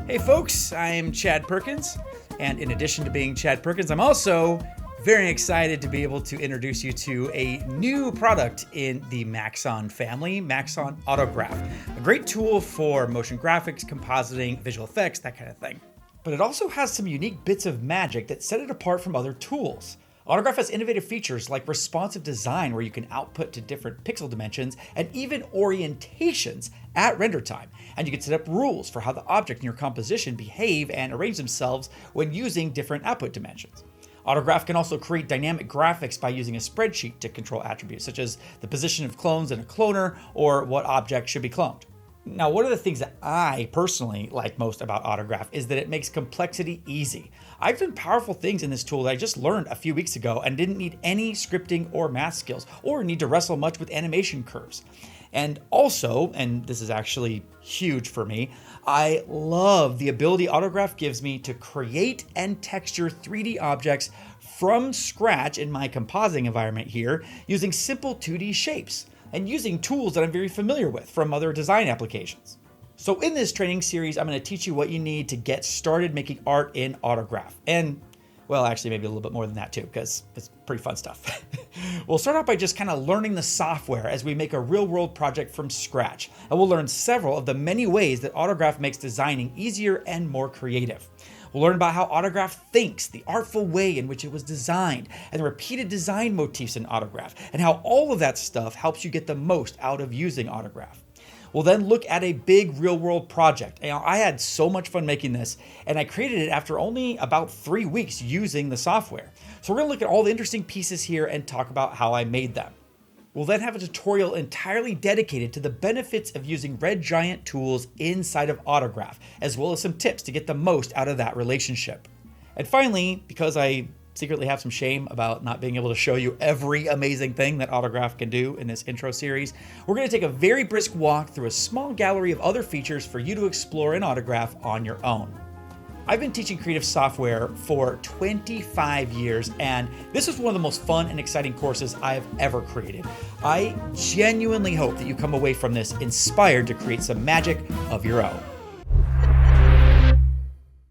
Hey folks, I'm Chad Perkins, and in addition to being Chad Perkins, I'm also very excited to be able to introduce you to a new product in the Maxon family, Maxon Autograph, a great tool for motion graphics, compositing, visual effects, that kind of thing. But it also has some unique bits of magic that set it apart from other tools. Autograph has innovative features like responsive design where you can output to different pixel dimensions and even orientations at render time. And you can set up rules for how the object in your composition behave and arrange themselves when using different output dimensions. Autograph can also create dynamic graphics by using a spreadsheet to control attributes such as the position of clones in a cloner or what object should be cloned. Now, one of the things that I personally like most about Autograph is that it makes complexity easy. I've done powerful things in this tool that I just learned a few weeks ago and didn't need any scripting or math skills or need to wrestle much with animation curves. And also, and this is actually huge for me, I love the ability Autograph gives me to create and texture 3D objects from scratch in my compositing environment here using simple 2D shapes and using tools that I'm very familiar with from other design applications. So in this training series, I'm going to teach you what you need to get started making art in Autograph. And, well, actually maybe a little bit more than that too, because it's pretty fun stuff. We'll start out by just kind of learning the software as we make a real-world project from scratch. And we'll learn several of the many ways that Autograph makes designing easier and more creative. We'll learn about how Autograph thinks, the artful way in which it was designed, and the repeated design motifs in Autograph, and how all of that stuff helps you get the most out of using Autograph. We'll then look at a big real-world project. I had so much fun making this, and I created it after only about 3 weeks using the software. So we're going to look at all the interesting pieces here and talk about how I made them. We'll then have a tutorial entirely dedicated to the benefits of using Red Giant tools inside of Autograph, as well as some tips to get the most out of that relationship. And finally, because I secretly have some shame about not being able to show you every amazing thing that Autograph can do in this intro series, we're going to take a very brisk walk through a small gallery of other features for you to explore in Autograph on your own. I've been teaching creative software for 25 years, and this is one of the most fun and exciting courses I have ever created. I genuinely hope that you come away from this inspired to create some magic of your own.